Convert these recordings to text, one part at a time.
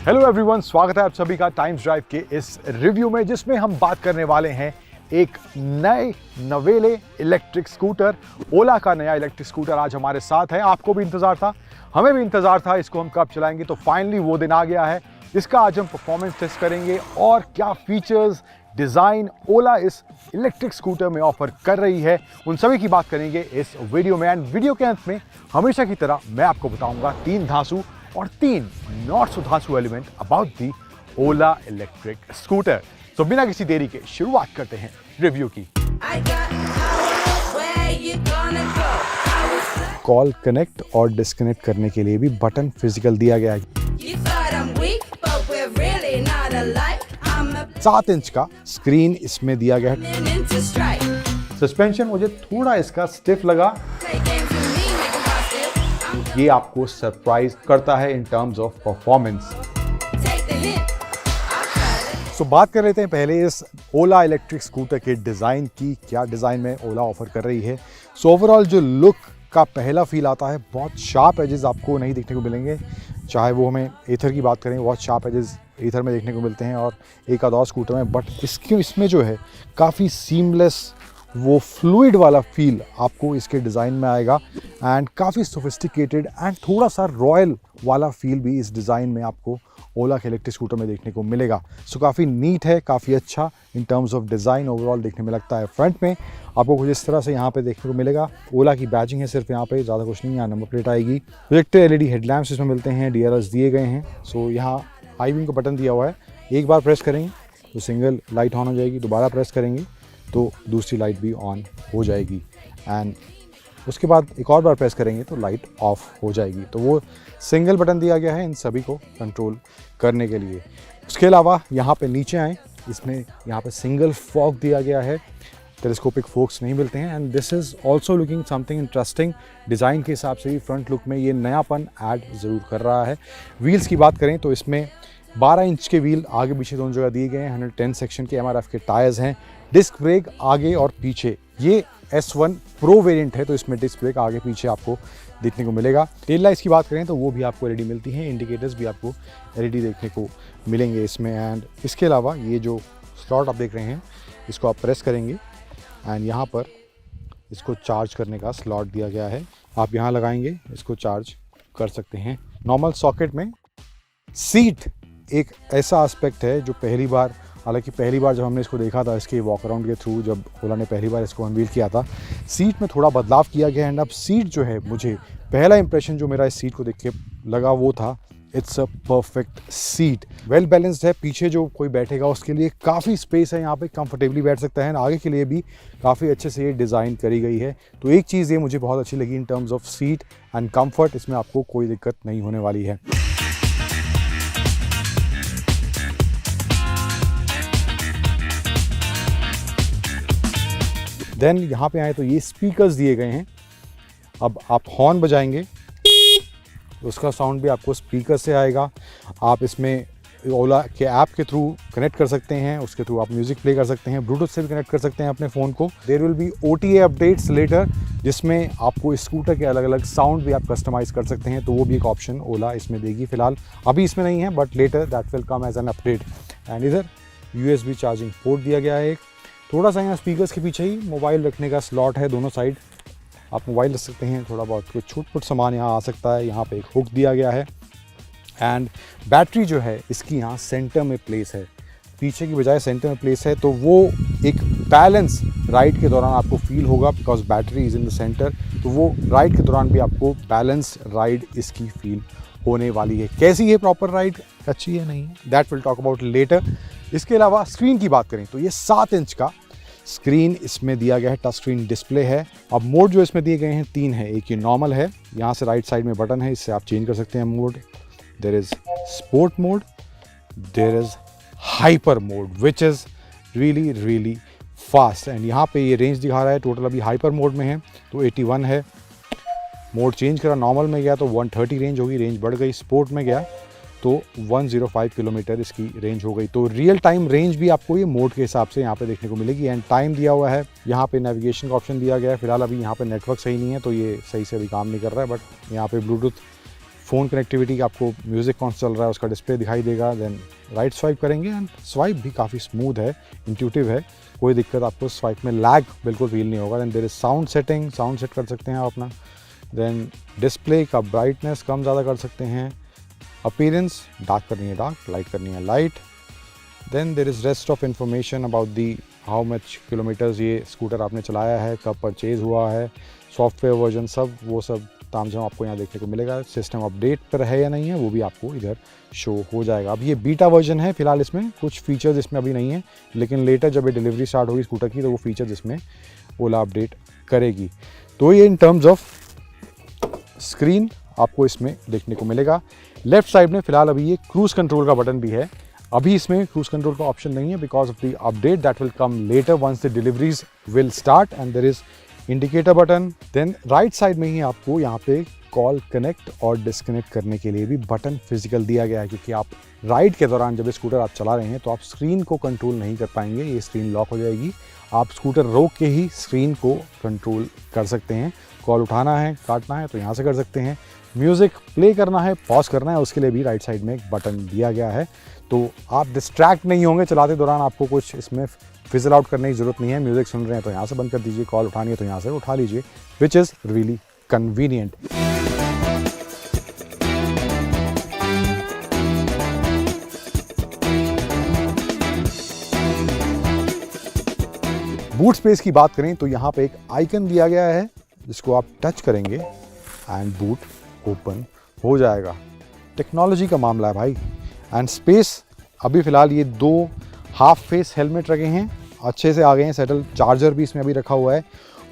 Hello everyone, स्वागत है आप सभी का टाइम्स ड्राइव के इस रिव्यू में, जिसमें हम बात करने वाले हैं एक नए नवेले इलेक्ट्रिक स्कूटर। ओला का नया इलेक्ट्रिक स्कूटर आज हमारे साथ है। आपको भी इंतजार था, हमें भी इंतजार था, इसको हम कब चलाएंगे। तो फाइनली वो दिन आ गया है जिसका आज हम परफॉर्मेंस टेस्ट करेंगे और क्या फीचर्स, डिज़ाइन ओला इस इलेक्ट्रिक स्कूटर में ऑफर कर रही है, उन सभी की बात करेंगे इस वीडियो में। एंड वीडियो के अंत में हमेशा की तरह मैं आपको बताऊंगा 3 धांसू और 3 नॉट सो धांसू element about the Ola electric scooter. तो बिना किसी देरी के शुरुआत करते हैं रिव्यू की। कॉल कनेक्ट और डिस्कनेक्ट करने के लिए भी बटन फिजिकल दिया गया है। 7 इंच का स्क्रीन इसमें दिया गया है। सस्पेंशन मुझे थोड़ा इसका स्टिफ लगा, ये आपको सरप्राइज करता है इन टर्म्स ऑफ परफॉर्मेंस। सो बात कर लेते हैं पहले इस ओला इलेक्ट्रिक स्कूटर के डिज़ाइन की। क्या डिज़ाइन में ओला ऑफर कर रही है। सो ओवरऑल जो लुक का पहला फील आता है, बहुत शार्प एजेस आपको नहीं देखने को मिलेंगे। चाहे वो हमें एथर की बात करें, बहुत शार्प एजेस एथर में देखने को मिलते हैं और एक आध और स्कूटर में, बट इसमें जो है काफ़ी सीमलेस, वो फ्लूइड वाला फील आपको इसके डिज़ाइन में आएगा एंड काफ़ी सोफिस्टिकेटेड एंड थोड़ा सा रॉयल वाला फील भी इस डिज़ाइन में आपको ओला के इलेक्ट्रिक स्कूटर में देखने को मिलेगा। सो काफ़ी नीट है, काफ़ी अच्छा in terms of design overall देखने में लगता है। फ्रंट में आपको कुछ इस तरह से यहाँ पे देखने को मिलेगा। ओला की बैजिंग है सिर्फ यहाँ पे, ज़्यादा कुछ नहीं। यहाँ नंबर प्लेट आएगी। प्रोजेक्टर एलईडी हेडलैम्प्स इसमें मिलते हैं, DRLs दिए गए हैं। सो यहाँ हाई बीम का बटन दिया हुआ है, एक बार प्रेस करेंगे तो सिंगल लाइट ऑन हो जाएगी, दोबारा प्रेस करेंगे तो दूसरी लाइट भी ऑन हो जाएगी एंड उसके बाद एक और बार प्रेस करेंगे तो लाइट ऑफ हो जाएगी। तो वो सिंगल बटन दिया गया है इन सभी को कंट्रोल करने के लिए। उसके अलावा यहाँ पे नीचे आएँ, इसमें यहाँ पे सिंगल फॉग दिया गया है, टेलीस्कोपिक फोक्स नहीं मिलते हैं and this is also looking something interesting. Design के हिसाब से भी फ्रंट लुक में ये नयापन ऐड ज़रूर कर रहा है। व्हील्स की बात करें तो इसमें 12 इंच के व्हील आगे पीछे दोनों जगह दिए गए हैं। 110 सेक्शन के MRF के टायर्स हैं। डिस्क ब्रेक आगे और पीछे, ये S1 प्रो वेरिएंट है तो इसमें डिस्क ब्रेक आगे पीछे आपको देखने को मिलेगा। टेल लाइट्स की बात करें तो वो भी आपको LED मिलती हैं, इंडिकेटर्स भी आपको LED देखने को मिलेंगे इसमें। एंड इसके अलावा ये जो स्लॉट आप देख रहे हैं, इसको आप प्रेस करेंगे एंड यहाँ पर इसको चार्ज करने का स्लॉट दिया गया है। आप यहाँ लगाएंगे, इसको चार्ज कर सकते हैं नॉर्मल सॉकेट में। सीट एक ऐसा एस्पेक्ट है जो पहली बार जब हमने इसको देखा था इसके वॉक अराउंड के थ्रू, जब ओला ने पहली बार इसको अनवील किया था, सीट में थोड़ा बदलाव किया गया एंड अब सीट जो है, मुझे पहला इंप्रेशन जो मेरा इस सीट को देख के लगा वो था, it's a perfect seat. Well balanced है, पीछे जो कोई बैठेगा उसके लिए काफ़ी स्पेस है, यहाँ पे कंफर्टेबली बैठ सकता है। आगे के लिए भी काफ़ी अच्छे से ये डिज़ाइन करी गई है। तो एक चीज़ ये मुझे बहुत अच्छी लगी in terms of seat and comfort, इसमें आपको कोई दिक्कत नहीं होने वाली है। देन यहाँ पे आए तो ये स्पीकर्स दिए गए हैं। अब आप हॉर्न बजाएंगे तो उसका साउंड भी आपको स्पीकर से आएगा। आप इसमें ओला के ऐप के थ्रू कनेक्ट कर सकते हैं, उसके थ्रू आप म्यूज़िक प्ले कर सकते हैं, ब्लूटूथ से भी कनेक्ट कर सकते हैं अपने फ़ोन को। There will be OTA updates later, जिसमें आपको इस स्कूटर के अलग अलग साउंड भी आप कस्टमाइज़ कर सकते हैं। तो वो भी एक ऑप्शन ओला इसमें देगी। फिलहाल अभी इसमें नहीं है, but later that will come as an update. And इधर USB चार्जिंग पोर्ट दिया गया है। एक थोड़ा सा यहाँ स्पीकर्स के पीछे ही मोबाइल रखने का स्लॉट है, दोनों साइड आप मोबाइल रख सकते हैं। थोड़ा बहुत कुछ छूट सामान यहाँ आ सकता है। यहाँ पे एक हुक दिया गया है एंड बैटरी जो है इसकी यहाँ सेंटर में प्लेस है, पीछे की बजाय सेंटर में प्लेस है। तो वो एक बैलेंस राइड के दौरान आपको फील होगा, because battery is in the centre. तो वो राइड के दौरान भी आपको बैलेंस राइड इसकी फील होने वाली है। कैसी है प्रॉपर राइड, अच्छी है नहीं, that will talk about later. इसके अलावा स्क्रीन की बात करें तो ये 7 इंच का स्क्रीन इसमें दिया गया है, टच स्क्रीन डिस्प्ले है। अब मोड जो इसमें दिए गए हैं 3 है। एक ये नॉर्मल है, यहाँ से राइट साइड में बटन है, इससे आप चेंज कर सकते हैं mode. There is sport mode, there is hyper mode which is really fast. And यहाँ पे ये रेंज दिखा रहा है, टोटल अभी हाइपर मोड में है तो 81 है। मोड चेंज करा, नॉर्मल में गया तो 130 रेंज होगी, रेंज बढ़ गई। स्पोर्ट में गया तो 105 किलोमीटर इसकी रेंज हो गई। तो रियल टाइम रेंज भी आपको ये मोड के हिसाब से यहाँ पे देखने को मिलेगी। एंड टाइम दिया हुआ है, यहाँ पे नेविगेशन का ऑप्शन दिया गया है। फिलहाल अभी यहाँ पे नेटवर्क सही नहीं है तो ये सही से अभी काम नहीं कर रहा है, बट यहाँ पे ब्लूटूथ फ़ोन कनेक्टिविटी, आपको म्यूज़िक कौन सा चल रहा है उसका डिस्प्ले दिखाई देगा। देन राइट स्वाइप करेंगे एंड स्वाइप भी काफ़ी स्मूथ है, इंट्यूटिव है, कोई दिक्कत आपको स्वाइप में लैग बिल्कुल फील नहीं होगा। Then there is sound setting, sound set कर सकते हैं आप अपना। देन डिस्प्ले का ब्राइटनेस कम ज़्यादा कर सकते हैं। अपीयरेंस, डार्क करनी है डार्क, लाइट करनी है light. Then there is rest of information about the how much kilometres ये स्कूटर आपने चलाया है, कब परचेज़ हुआ है, सॉफ्टवेयर वर्जन, सब वो सब तामझाम आपको यहाँ देखने को मिलेगा। सिस्टम अपडेट पर है या नहीं है वो भी आपको इधर शो हो जाएगा। अब ये बीटा वर्जन है, फिलहाल इसमें कुछ फीचर्स इसमें अभी नहीं है, लेकिन लेटर जब ये डिलीवरी स्टार्ट होगी स्कूटर की तो वो फीचर्स इसमें ओला अपडेट करेगी। तो ये इन टर्म्स ऑफ स्क्रीन आपको इसमें देखने को मिलेगा। लेफ्ट साइड में फिलहाल अभी ये क्रूज़ कंट्रोल का बटन भी है, अभी इसमें क्रूज़ कंट्रोल का ऑप्शन नहीं है because of the update that will come later once the deliveries will start. And there is indicator button. Then right side में ही आपको यहाँ पे कॉल कनेक्ट और डिस्कनेक्ट करने के लिए भी बटन फिजिकल दिया गया है, क्योंकि आप राइड के दौरान जब स्कूटर आप चला रहे हैं तो आप स्क्रीन को कंट्रोल नहीं कर पाएंगे, ये स्क्रीन लॉक हो जाएगी। आप स्कूटर रोक के ही स्क्रीन को कंट्रोल कर सकते हैं। कॉल उठाना है, काटना है तो यहाँ से कर सकते हैं। म्यूज़िक प्ले करना है, पॉज करना है, उसके लिए भी राइट साइड में एक बटन दिया गया है, तो आप डिस्ट्रैक्ट नहीं होंगे चलाते दौरान। आपको कुछ इसमें फिजल आउट करने की ज़रूरत नहीं है। म्यूज़िक सुन रहे हैं तो यहाँ से बंद कर दीजिए, कॉल उठानी है तो यहाँ से उठा लीजिए, विच is really convenient. Boot space की बात करें तो यहाँ पे एक आइकन दिया गया है जिसको आप टच करेंगे एंड बूट ओपन हो जाएगा। टेक्नोलॉजी का मामला है भाई। एंड स्पेस, अभी फ़िलहाल ये 2 हाफ फेस हेलमेट रखे हैं, अच्छे से आ गए हैं सेटल। चार्जर भी इसमें अभी रखा हुआ है।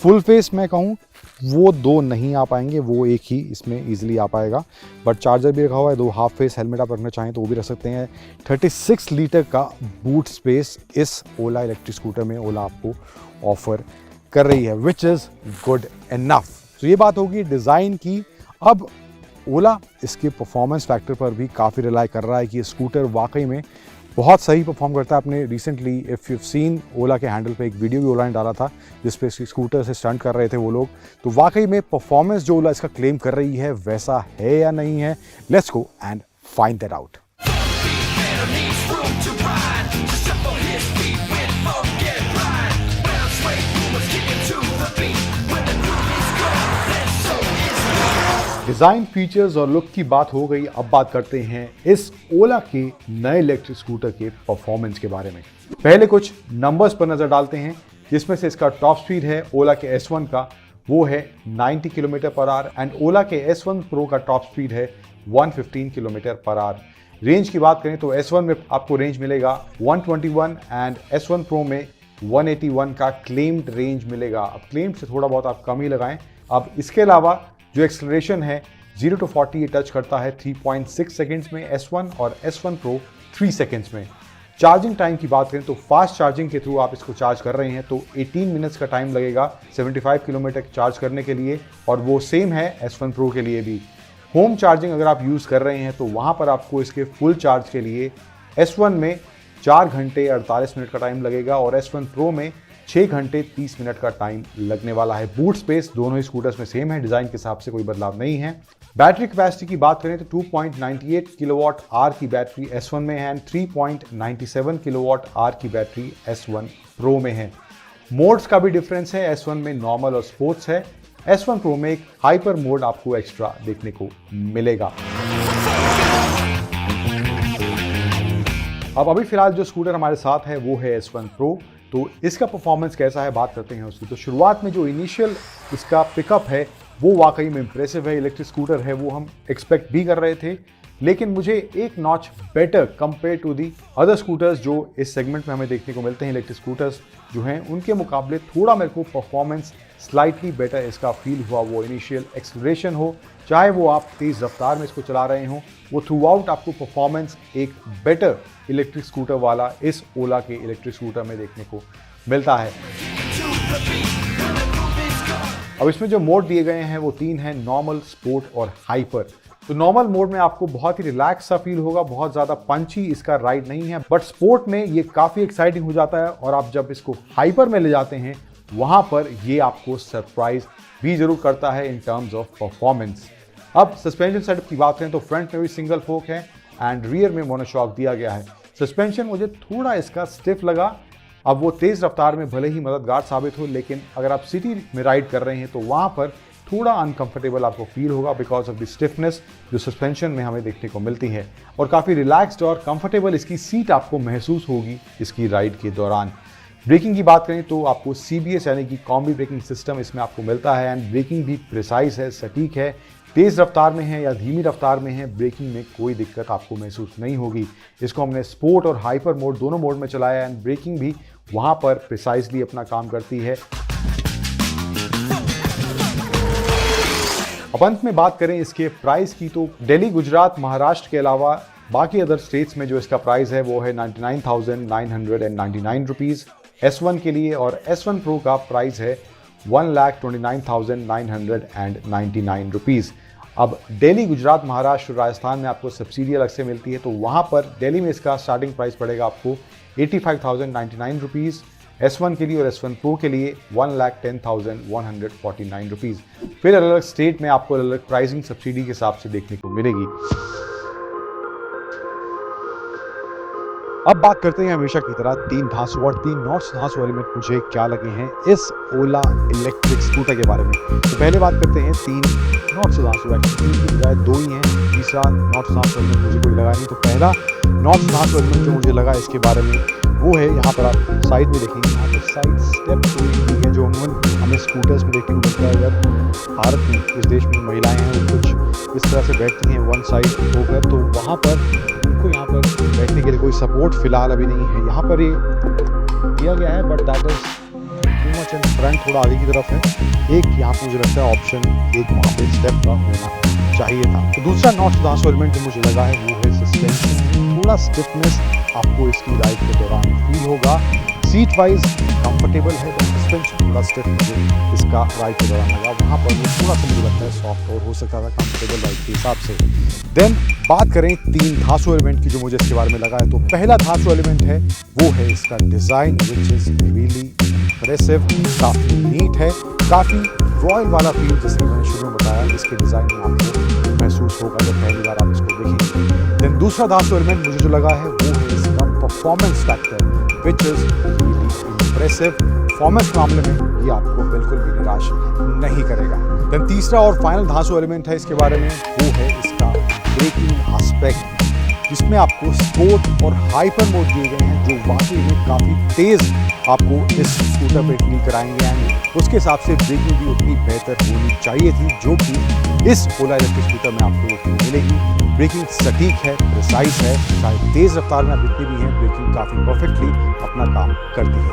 फुल फेस मैं कहूँ वो 2 नहीं आ पाएंगे, वो एक ही इसमें ईजिली आ पाएगा, बट चार्जर भी रखा हुआ है। 2 हाफ फेस हेलमेट आप रखना चाहें तो वो भी रख सकते हैं। 36 लीटर का बूट स्पेस इस ओला इलेक्ट्रिक स्कूटर में ओला आपको ऑफर कर रही है, विच इज़ गुड इनफ। तो ये बात होगी डिज़ाइन की। अब ओला इसके परफॉर्मेंस फैक्टर पर भी काफ़ी रिलाई कर रहा है कि ये स्कूटर वाकई में बहुत सही परफॉर्म करता है। आपने रिसेंटली इफ़ यू सीन ओला के हैंडल पे एक वीडियो भी ओला ने डाला था जिस पे स्कूटर से स्टंट कर रहे थे वो लोग, तो वाकई में परफॉर्मेंस जो ओला इसका क्लेम कर रही है वैसा है या नहीं है, let's go and find that out. Design, features और लुक की बात हो गई, अब बात करते हैं इस ओला के नए इलेक्ट्रिक स्कूटर के परफॉर्मेंस के बारे में। पहले कुछ नंबर्स पर नज़र डालते हैं, जिसमें से इसका टॉप स्पीड है ओला के S1 का, वो है 90 किलोमीटर पर आवर एंड ओला के S1 प्रो का टॉप स्पीड है 115 किलोमीटर पर आवर। रेंज की बात करें तो S1 में आपको रेंज मिलेगा 121 एंड S1 प्रो में 181 का क्लेम्ड रेंज मिलेगा। अब क्लेम्ड से थोड़ा बहुत आप कम ही लगाएं। अब इसके अलावा जो एक्सेलरेशन है 0 to 40 ये टच करता है 3.6 सेकेंड्स में S1 और S1 प्रो 3 सेकेंड्स में। चार्जिंग टाइम की बात करें तो फास्ट चार्जिंग के थ्रू आप इसको चार्ज कर रहे हैं तो 18 मिनट्स का टाइम लगेगा 75 किलोमीटर चार्ज करने के लिए, और वो सेम है S1 प्रो के लिए भी। होम चार्जिंग अगर आप यूज़ कर रहे हैं तो वहाँ पर आपको इसके फुल चार्ज के लिए S1 में 4 घंटे 48 मिनट का टाइम लगेगा और S1 प्रो में 6 घंटे 30 मिनट का टाइम लगने वाला है। बूट स्पेस दोनों ही स्कूटर्स में सेम है, डिज़ाइन के हिसाब से कोई बदलाव नहीं है। बैटरी कैपेसिटी की बात करें तो 2.98 किलोवाट आवर की बैटरी S1 में है एंड 3.97 किलोवाट आवर की बैटरी S1 प्रो में है। मोड्स का भी डिफरेंस है, S1 में नॉर्मल और स्पोर्ट्स है, S1 प्रो में एक हाइपर मोड आपको एक्स्ट्रा देखने को मिलेगा। अब अभी फिलहाल जो स्कूटर हमारे साथ है वो है S1 प्रो, तो इसका परफॉर्मेंस कैसा है बात करते हैं उसकी। तो शुरुआत में जो इनिशियल इसका पिकअप है वो वाकई में इंप्रेसिव है। इलेक्ट्रिक स्कूटर है वो हम एक्सपेक्ट भी कर रहे थे, लेकिन मुझे एक notch better compare to the other scooters जो इस सेगमेंट में हमें देखने को मिलते हैं। इलेक्ट्रिक स्कूटर्स जो हैं उनके मुकाबले थोड़ा मेरे को परफॉर्मेंस स्लाइटली बेटर इसका फील हुआ। वो इनिशियल एक्सेलरेशन हो, चाहे वो आप तेज़ रफ्तार में इसको चला रहे हों, वो थ्रू आउट आपको परफॉर्मेंस एक बेटर इलेक्ट्रिक स्कूटर वाला इस ओला के इलेक्ट्रिक स्कूटर में देखने को मिलता है। अब इसमें जो मोड दिए गए हैं वो 3 हैं, नॉर्मल, स्पोर्ट और हाइपर। तो नॉर्मल मोड में आपको बहुत ही रिलैक्स सा फील होगा, बहुत ज़्यादा पंची इसका राइड नहीं है, बट स्पोर्ट में ये काफ़ी एक्साइटिंग हो जाता है और आप जब इसको हाइपर में ले जाते हैं वहाँ पर ये आपको सरप्राइज भी जरूर करता है इन टर्म्स ऑफ परफॉर्मेंस। अब सस्पेंशन सेटअप की बात करें तो फ्रंट में भी सिंगल फोक है एंड रियर में मोनोशॉक दिया गया है। सस्पेंशन मुझे थोड़ा इसका स्टिफ लगा। अब वो तेज़ रफ्तार में भले ही मददगार साबित हो, लेकिन अगर आप सिटी में राइड कर रहे हैं तो वहाँ पर थोड़ा अनकंफर्टेबल आपको फील होगा बिकॉज ऑफ द स्टिफनेस जो सस्पेंशन में हमें देखने को मिलती है। और काफ़ी रिलैक्स्ड और कंफर्टेबल इसकी सीट आपको महसूस होगी इसकी राइड के दौरान। ब्रेकिंग की बात करें तो आपको CBS यानी कि कॉम्बी ब्रेकिंग सिस्टम इसमें आपको मिलता है एंड ब्रेकिंग भी प्रिसाइज है, सटीक है। तेज़ रफ्तार में है या धीमी रफ्तार में है, ब्रेकिंग में कोई दिक्कत आपको महसूस नहीं होगी। इसको हमने स्पोर्ट और हाइपर मोड दोनों मोड में चलाया एंड ब्रेकिंग भी वहाँ पर प्रिसाइजली अपना काम करती है। अब अंत में बात करें इसके प्राइस की तो दिल्ली, गुजरात, महाराष्ट्र के अलावा बाकी अदर स्टेट्स में जो इसका प्राइस है वो है 99,999 रुपीज़ S1 के लिए, और S1 Pro का प्राइस है 1,29,999 रुपीज़। अब दिल्ली, गुजरात, महाराष्ट्र, राजस्थान में आपको सब्सिडी अलग से मिलती है, तो वहाँ पर दिल्ली में इसका स्टार्टिंग प्राइस पड़ेगा आपको 85,099 रुपीज़ S1 के लिए, और S1 Pro के लिए 1,10,149 रुपीज़। फिर अलग अलग स्टेट में आपको अलग अलग प्राइसिंग सब्सिडी के हिसाब से देखने को मिलेगी। अब बात करते हैं हमेशा की तरह 3 धांसू और 3 नॉट्स धांसू एलिमेंट मुझे क्या लगे हैं इस ओला इलेक्ट्रिक स्कूटर के बारे में। तो पहले बात करते हैं 3 नॉट्स धांसू। एक्चुअली 3 की बजाय 2 ही हैं, तीसरा नॉट्स धांसू एलिमेंट मुझे कोई लगा नहीं। तो पहला नॉट्स धांसू एलिमेंट जो मुझे लगा इसके बारे में वो है, यहाँ पर आप साइड में देखेंगे, यहाँ पर साइड स्टेप है जो अमूमन हमें स्कूटर्स में देखने को मिलता है। जब भारत में, इस देश में महिलाएं हैं वो कुछ इस तरह से बैठती हैं वन साइड होकर, तो वहाँ पर उनको यहाँ पर बैठने के लिए कोई सपोर्ट फिलहाल अभी नहीं है। यहाँ पर ये दिया गया है but that is too much and front थोड़ा आगे की तरफ है। एक यहाँ पर मुझे लगता है ऑप्शन एक वहाँ पे स्टेप का होना चाहिए था। तो दूसरा नॉट्स धांसू एलिमेंट जो मुझे लगा है वो है सस्पेंशन। थोड़ा स्टिफनेस आपको इसकी राइड के दौरान फील होगा। सीट वाइज कंफर्टेबल है बट सस्पेंशन थोड़ा स्टिफ मुझे इसका राइड के दौरान लगा। वहाँ पर वो थोड़ा सा मुझे लगता है सॉफ्ट और हो सकता था कंफर्टेबल राइड के हिसाब से। देन बात करें 3 धांसू एलिमेंट की जो मुझे इसके बारे में लगा है, तो पहला धांसू एलिमेंट है वो है इसका design which is really impressive. काफ़ी नीट है, काफ़ी रॉयल वाला फील जैसे मैंने शुरू में बताया इसके डिज़ाइन में आपको महसूस होगा जब पहली बार आप इसको देखेंगे। देन दूसरा धांसू एलिमेंट मुझे जो लगा है वो है इसका performance factor which is really impressive. Performance मामले में ये आपको बिल्कुल भी निराश नहीं करेगा। देन तीसरा और फाइनल धांसू एलिमेंट है इसके बारे में वो है इसका ब्रेकिंग एस्पेक्ट, जिसमें आपको स्पोर्ट और हाइपर मोड दिए गए हैं जो वाकई में काफ़ी तेज़ आपको इस स्कूटर पे फील कराएंगे एंड उसके हिसाब से ब्रेकिंग भी उतनी बेहतर होनी चाहिए थी जो कि इस ओला इलेक्ट्रिक स्कूटर में आपको देखने को मिलेगी। ब्रेकिंग सटीक है, प्रिसाइज है, चाहे तेज़ रफ्तार में आप जितनी भी हैं ब्रेकिंग काफ़ी परफेक्टली अपना काम करती है।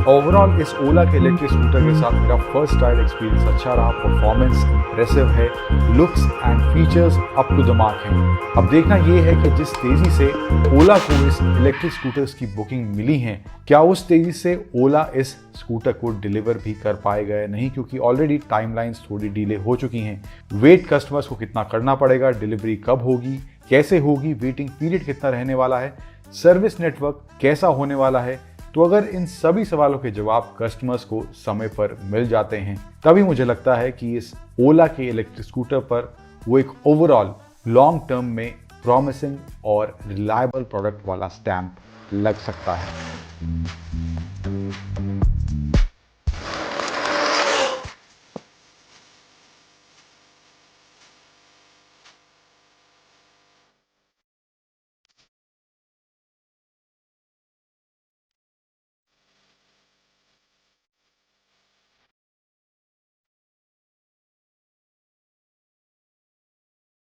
ओवरऑल इस ओला के इलेक्ट्रिक स्कूटर के साथ मेरा फर्स्ट राइड एक्सपीरियंस अच्छा रहा। परफॉर्मेंस इंप्रेसिव है, looks and features up to the mark हैं। अब देखना ये है कि जिस तेज़ी से ओला को इस इलेक्ट्रिक स्कूटर्स की बुकिंग मिली है, क्या उस तेज़ी से ओला इस स्कूटर को डिलीवर भी कर पाएगा या नहीं, क्योंकि ऑलरेडी टाइमलाइंस थोड़ी डिले हो चुकी हैं। वेट कस्टमर्स को कितना करना पड़ेगा, डिलीवरी कब होगी, कैसे होगी, वेटिंग पीरियड कितना रहने वाला है, सर्विस नेटवर्क कैसा होने वाला है। तो अगर इन सभी सवालों के जवाब कस्टमर्स को समय पर मिल जाते हैं तभी मुझे लगता है कि इस ओला के इलेक्ट्रिक स्कूटर पर वो एक ओवरऑल लॉन्ग टर्म में प्रॉमिसिंग और रिलायबल प्रोडक्ट वाला स्टैम्प लग सकता है।